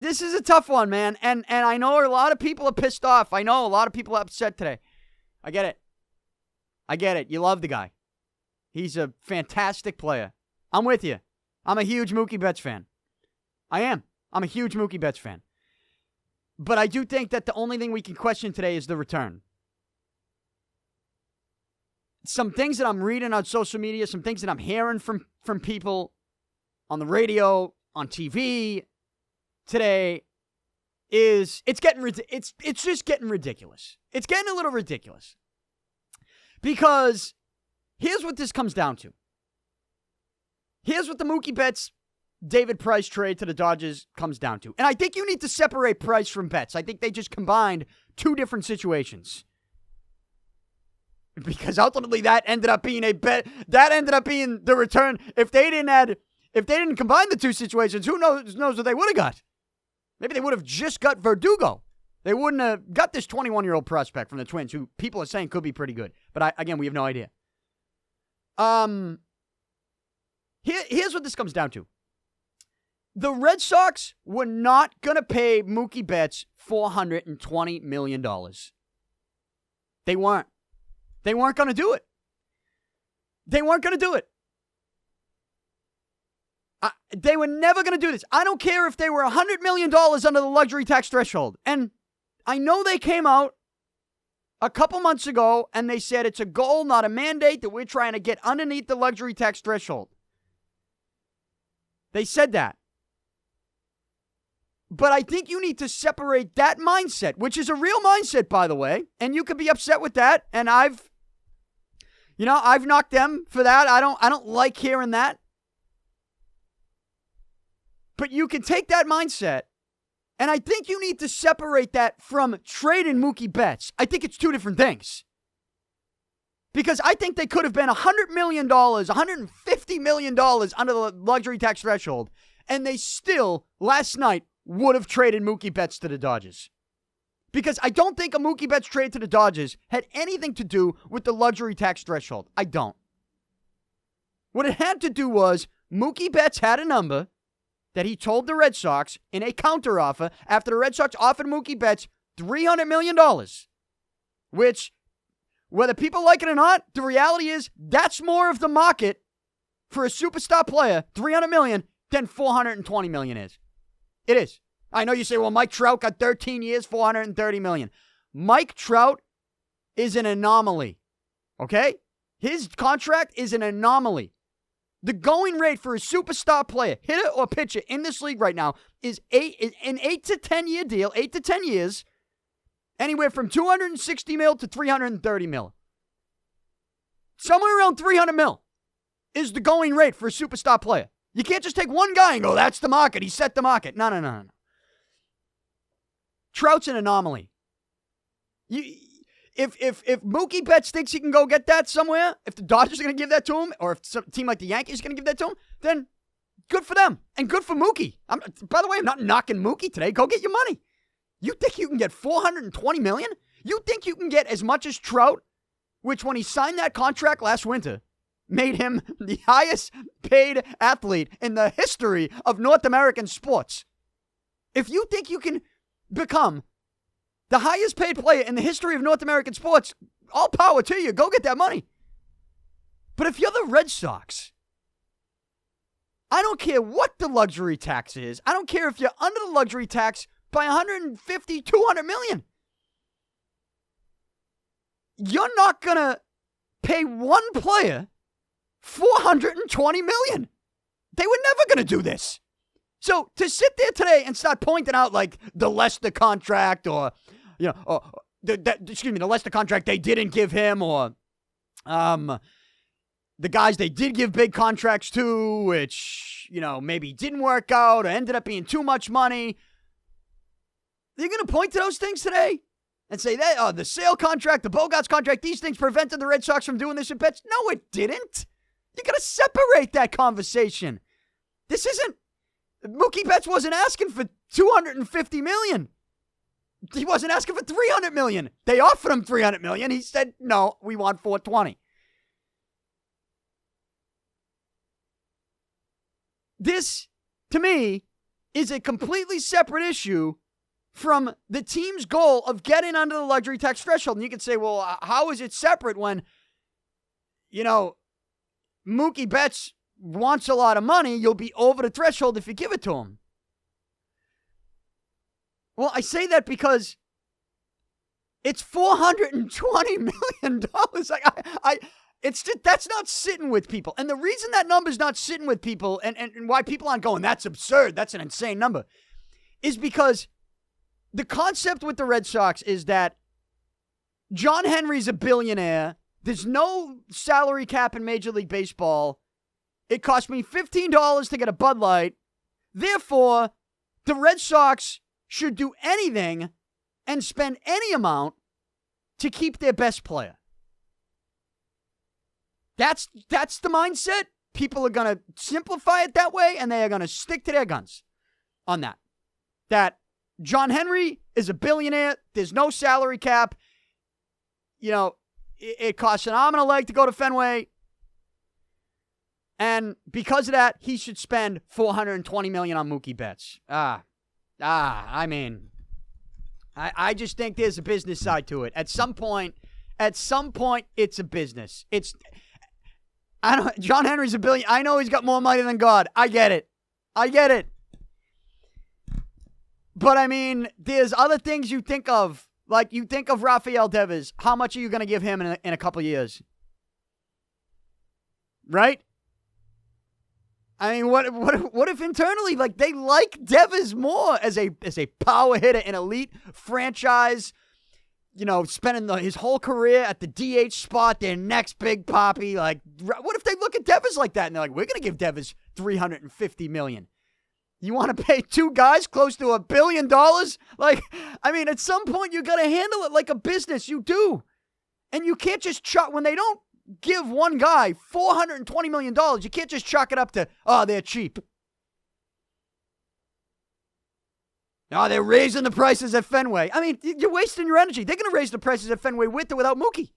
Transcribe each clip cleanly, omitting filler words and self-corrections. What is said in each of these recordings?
This is a tough one, man. And I know a lot of people are pissed off. I know a lot of people are upset today. I get it. You love the guy. He's a fantastic player. I'm with you. I'm a huge Mookie Betts fan. I am. I'm a huge Mookie Betts fan. But I do think that the only thing we can question today is the return. Some things that I'm reading on social media, some things that I'm hearing from people on the radio, on TV today is it's just getting ridiculous. It's getting a little ridiculous. Because here's what this comes down to. Here's what the Mookie Betts David Price trade to the Dodgers comes down to. And I think you need to separate Price from Betts. I think they just combined two different situations. Because ultimately that ended up being the return. If they didn't combine the two situations, who knows what they would have got. Maybe they would have just got Verdugo. They wouldn't have got this 21-year-old prospect from the Twins, who people are saying could be pretty good. But we have no idea. Here's what this comes down to. The Red Sox were not going to pay Mookie Betts $420 million. They weren't. They weren't going to do it. They weren't going to do it. They were never going to do this. I don't care if they were $100 million under the luxury tax threshold. And I know they came out a couple months ago and they said it's a goal, not a mandate, that we're trying to get underneath the luxury tax threshold. They said that. But I think you need to separate that mindset, which is a real mindset, by the way, and you could be upset with that, and I've knocked them for that. I don't like hearing that. But you can take that mindset, and I think you need to separate that from trading Mookie Betts. I think it's two different things. Because I think they could have been $100 million, $150 million under the luxury tax threshold, and they still, last night, would have traded Mookie Betts to the Dodgers. Because I don't think a Mookie Betts trade to the Dodgers had anything to do with the luxury tax threshold. I don't. What it had to do was Mookie Betts had a number that he told the Red Sox in a counteroffer after the Red Sox offered Mookie Betts $300 million. Which, whether people like it or not, the reality is that's more of the market for a superstar player, $300 million, than $420 million is. It is. I know you say, well, Mike Trout got 13 years, $430 million. Mike Trout is an anomaly, okay? His contract is an anomaly. The going rate for a superstar player, hitter or pitcher in this league right now is an 8 to 10 year deal, 8 to 10 years, anywhere from $260 mil to $330 mil. Somewhere around $300 mil is the going rate for a superstar player. You can't just take one guy and go, that's the market. He set the market. No. Trout's an anomaly. If Mookie Betts thinks he can go get that somewhere, if the Dodgers are going to give that to him, or if some team like the Yankees is going to give that to him, then good for them and good for Mookie. By the way, I'm not knocking Mookie today. Go get your money. You think you can get $420 million? You think you can get as much as Trout, which when he signed that contract last winter, made him the highest paid athlete in the history of North American sports. If you think you can become the highest paid player in the history of North American sports, all power to you. Go get that money. But if you're the Red Sox, I don't care what the luxury tax is. I don't care if you're under the luxury tax by 150, 200 million. You're not going to pay one player $420 million. They were never going to do this. So to sit there today and start pointing out like the Lester contract or, the Lester contract they didn't give him or the guys they did give big contracts to, which, maybe didn't work out or ended up being too much money. You're going to point to those things today and say that the Sale contract, the Bogarts contract, these things prevented the Red Sox from doing this with Betts. No, it didn't. You got to separate that conversation. This isn't. Mookie Betts wasn't asking for $250 million. He wasn't asking for $300 million. They offered him $300 million. He said, no, we want $420. This, to me, is a completely separate issue from the team's goal of getting under the luxury tax threshold. And you can say, well, how is it separate when, Mookie Betts wants a lot of money? You'll be over the threshold if you give it to him. Well, I say that because it's $420 million. It's just, that's not sitting with people. And the reason that number's not sitting with people and why people aren't going, that's absurd, that's an insane number, is because the concept with the Red Sox is that John Henry's a billionaire. There's no salary cap in Major League Baseball. It cost me $15 to get a Bud Light. Therefore, the Red Sox should do anything and spend any amount to keep their best player. That's the mindset. People are going to simplify it that way, and they are going to stick to their guns on that. That John Henry is a billionaire. There's no salary cap. It costs an arm and a leg to go to Fenway. And because of that, he should spend $420 million on Mookie Betts. I just think there's a business side to it. At some point, it's a business. John Henry's a billionaire. I know he's got more money than God. I get it. But there's other things you think of. Like, you think of Rafael Devers. How much are you going to give him in a couple of years? Right? What if internally, they like Devers more as a power hitter, an elite franchise, spending his whole career at the DH spot, their next big poppy. What if they look at Devers like that and they're like, we're going to give Devers $350 million. You want to pay two guys close to $1 billion? At some point, you got to handle it like a business. You do. And you can't just when they don't give one guy $420 million, you can't just chalk it up to, they're cheap. They're raising the prices at Fenway. You're wasting your energy. They're going to raise the prices at Fenway with or without Mookie.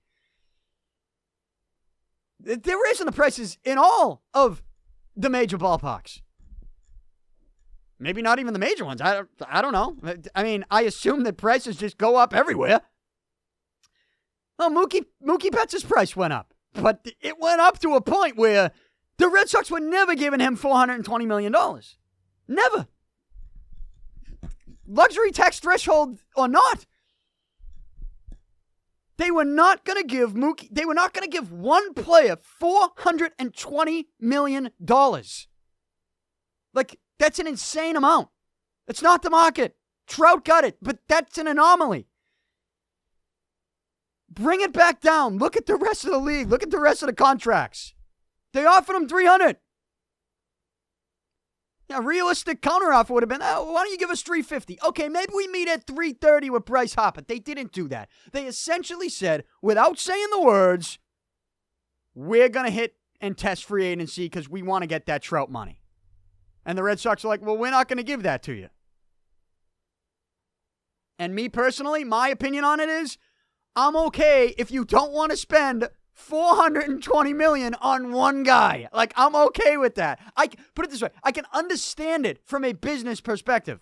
They're raising the prices in all of the major ballparks. Maybe not even the major ones. I don't know. I assume that prices just go up everywhere. Well, Mookie Betts' price went up. But it went up to a point where the Red Sox were never giving him $420 million. Never. Luxury tax threshold or not. They were not going to give one player $420 million. That's an insane amount. It's not the market. Trout got it, but that's an anomaly. Bring it back down. Look at the rest of the league. Look at the rest of the contracts. They offered him $300. A realistic counteroffer would have been, why don't you give us $350? Okay, maybe we meet at $330 with Bryce Harper. They didn't do that. They essentially said, without saying the words, we're going to hit and test free agency because we want to get that Trout money. And the Red Sox are like, well, we're not going to give that to you. And me personally, my opinion on it is, I'm okay if you don't want to spend $420 million on one guy. I'm okay with that. I put it this way. I can understand it from a business perspective.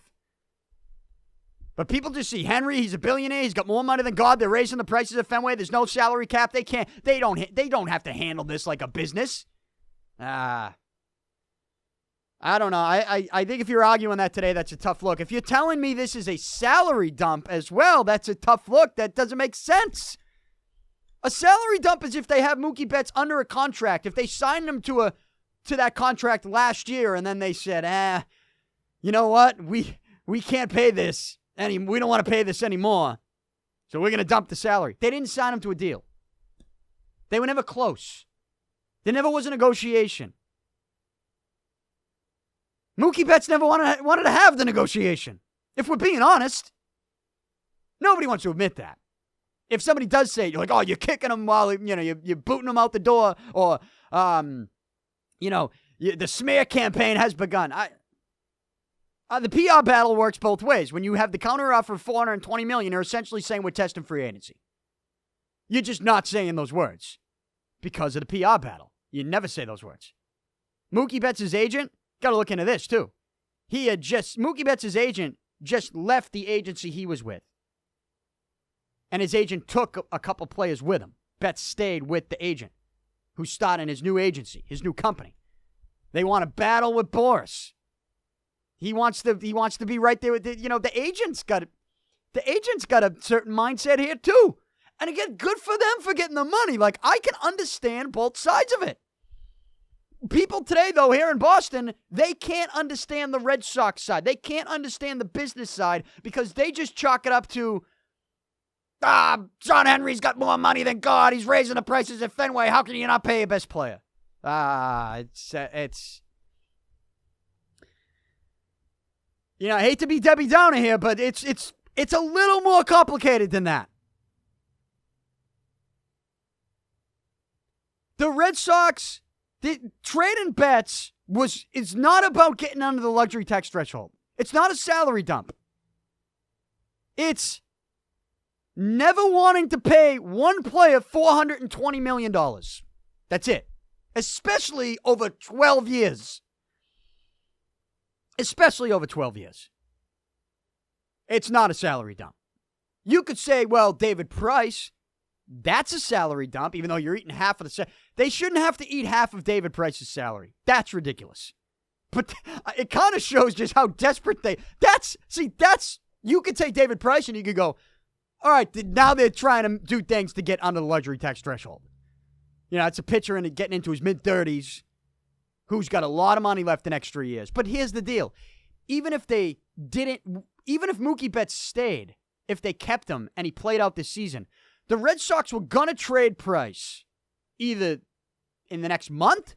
But people just see Henry, he's a billionaire, he's got more money than God, they're raising the prices at Fenway, there's no salary cap, they don't have to handle this like a business. I don't know. I think if you're arguing that today, that's a tough look. If you're telling me this is a salary dump as well, that's a tough look. That doesn't make sense. A salary dump is if they have Mookie Betts under a contract. If they signed him to that contract last year and then they said, you know what? We can't pay this. We don't want to pay this anymore. So we're going to dump the salary. They didn't sign him to a deal. They were never close. There never was a negotiation. Mookie Betts never wanted to have the negotiation. If we're being honest, nobody wants to admit that. If somebody does say it, you're like, oh, you're kicking him while you're booting him out the door, or the smear campaign has begun. The PR battle works both ways. When you have the counteroffer of $420 million, you're essentially saying we're testing free agency. You're just not saying those words because of the PR battle. You never say those words. Mookie Betts' agent, got to look into this too. Mookie Betts' agent just left the agency he was with. And his agent took a couple players with him. Betts stayed with the agent who's starting his new agency, his new company. They want to battle with Boris. He wants to be right there with the agent's got a certain mindset here too. And again, good for them for getting the money. Like, I can understand both sides of it. People today, though, here in Boston, they can't understand the Red Sox side. They can't understand the business side because they just chalk it up to, John Henry's got more money than God. He's raising the prices at Fenway. How can you not pay a best player? It's I hate to be Debbie Downer here, but it's a little more complicated than that. The Red Sox, trading Betts is not about getting under the luxury tax threshold. It's not a salary dump. It's never wanting to pay one player $420 million. That's it. Especially over 12 years. Especially over 12 years. It's not a salary dump. You could say, well, David Price, that's a salary dump, even though you're eating half of the salary. They shouldn't have to eat half of David Price's salary. That's ridiculous. But it kind of shows just how desperate you could take David Price and you could go, all right, now they're trying to do things to get under the luxury tax threshold. It's a pitcher getting into his mid-30s who's got a lot of money left the next 3 years. But here's the deal. Even if Mookie Betts stayed, if they kept him and he played out this season, the Red Sox were going to trade Price either in the next month,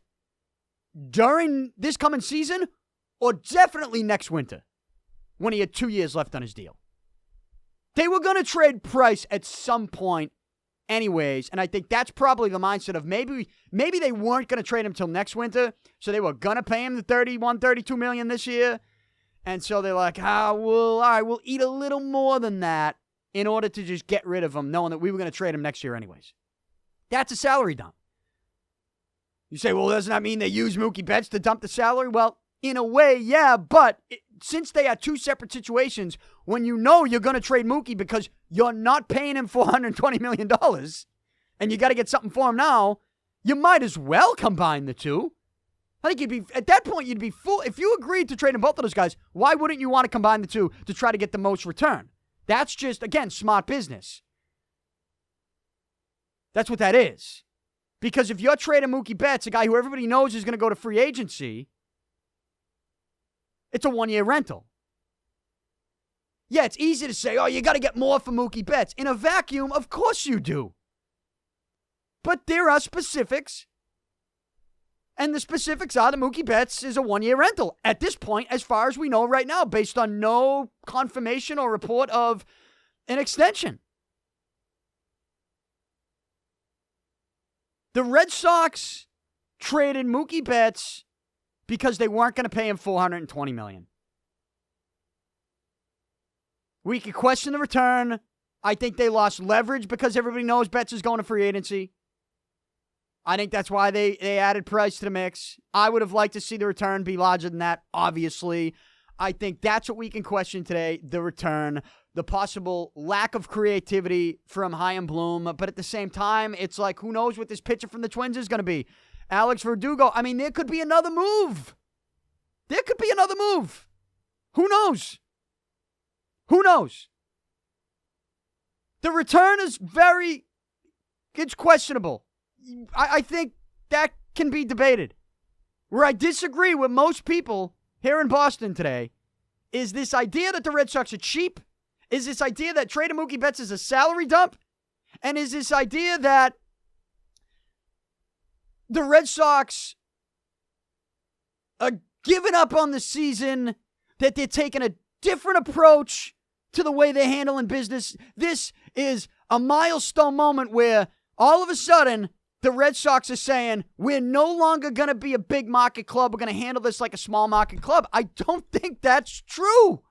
during this coming season, or definitely next winter when he had 2 years left on his deal. They were going to trade Price at some point anyways, and I think that's probably the mindset of maybe they weren't going to trade him till next winter, so they were going to pay him the $32 million this year, and so they're like, all right, we'll eat a little more than that in order to just get rid of him, knowing that we were going to trade him next year anyways. That's a salary dump. You say, well, doesn't that mean they use Mookie Betts to dump the salary? Well, in a way, yeah, but since they are two separate situations, when you know you're going to trade Mookie because you're not paying him $420 million and you got to get something for him now, you might as well combine the two. I think at that point, you'd be full. If you agreed to trading both of those guys, why wouldn't you want to combine the two to try to get the most return? That's just, again, smart business. That's what that is. Because if you're trading Mookie Betts, a guy who everybody knows is going to go to free agency, it's a one-year rental. Yeah, it's easy to say, you got to get more for Mookie Betts. In a vacuum, of course you do. But there are specifics. And the specifics are that Mookie Betts is a one-year rental at this point, as far as we know right now, based on no confirmation or report of an extension. The Red Sox traded Mookie Betts because they weren't going to pay him $420 million. We could question the return. I think they lost leverage because everybody knows Betts is going to free agency. I think that's why they added Price to the mix. I would have liked to see the return be larger than that, obviously. I think that's what we can question today, the return, the possible lack of creativity from Chaim Bloom. But at the same time, it's like, who knows what this pitcher from the Twins is going to be? Alex Verdugo. I mean, there could be another move. Who knows? The return is it's questionable. I think that can be debated. Where I disagree with most people here in Boston today is this idea that the Red Sox are cheap, is this idea that trading Mookie Betts is a salary dump, and is this idea that the Red Sox are giving up on the season, that they're taking a different approach to the way they're handling business. This is a milestone moment where all of a sudden the Red Sox are saying, we're no longer going to be a big market club. We're going to handle this like a small market club. I don't think that's true.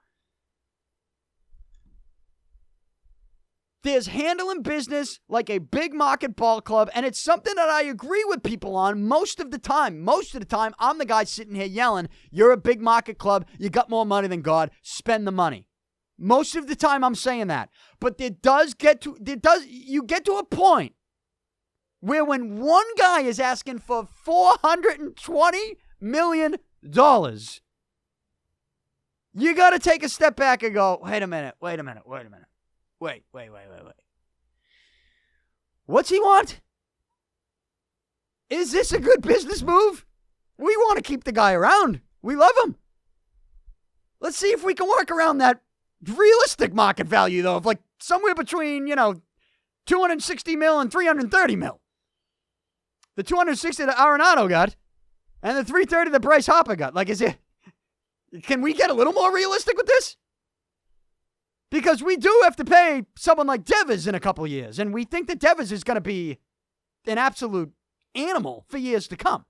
There's handling business like a big market ball club, and it's something that I agree with people on most of the time. Most of the time, I'm the guy sitting here yelling, you're a big market club, you got more money than God, spend the money. Most of the time, I'm saying that. But you get to a point where when one guy is asking for $420 million, you got to take a step back and go, wait a minute. Wait. What's he want? Is this a good business move? We want to keep the guy around. We love him. Let's see if we can work around that realistic market value, though, of like somewhere between, $260 mil and $330 mil. The $260 that Arenado got and the $330 that Bryce Harper got. Can we get a little more realistic with this? Because we do have to pay someone like Devers in a couple years, and we think that Devers is going to be an absolute animal for years to come.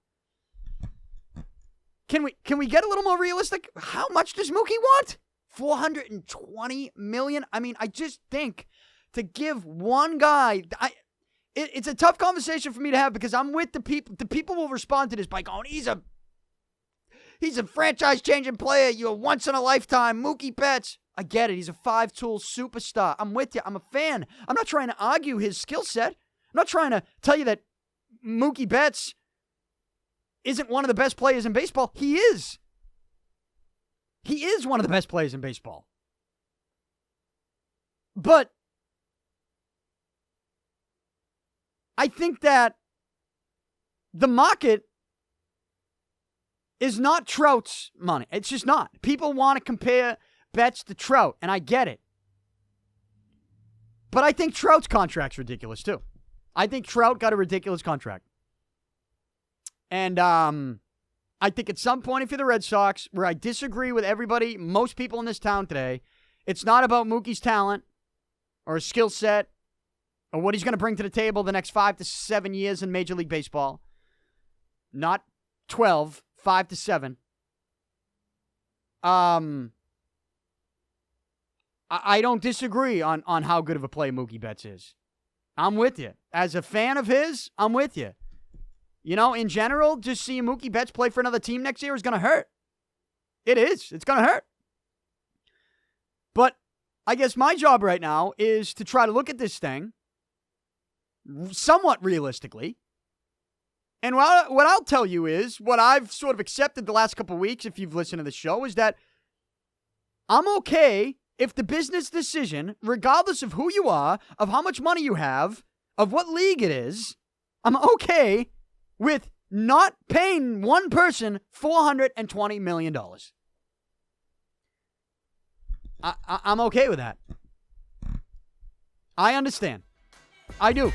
Can we get a little more realistic? How much does Mookie want? $420 million? I mean, I just think to give one guy, it's a tough conversation for me to have because I'm with the people. The people will respond to this by going, he's a franchise-changing player. You're once in a lifetime. Mookie Betts. I get it. He's a 5-tool superstar. I'm with you. I'm a fan. I'm not trying to argue his skill set. I'm not trying to tell you that Mookie Betts isn't one of the best players in baseball. He is. He is one of the best players in baseball. But I think that the market is not Trout's money. It's just not. People want to compare Betts to Trout, and I get it. But I think Trout's contract's ridiculous, too. I think Trout got a ridiculous contract. And I think at some point, if you're the Red Sox, where I disagree with everybody, most people in this town today, it's not about Mookie's talent or his skill set or what he's going to bring to the table the next 5 to 7 years in Major League Baseball. Not 12, 5 to 7. I don't disagree on how good of a play Mookie Betts is. I'm with you. As a fan of his, I'm with you. In general, just seeing Mookie Betts play for another team next year is going to hurt. It is. It's going to hurt. But I guess my job right now is to try to look at this thing somewhat realistically. And what I'll tell you is, what I've sort of accepted the last couple of weeks, if you've listened to the show, is that I'm okay if the business decision, regardless of who you are, of how much money you have, of what league it is, I'm okay with not paying one person $420 million. I'm okay with that. I understand. I do.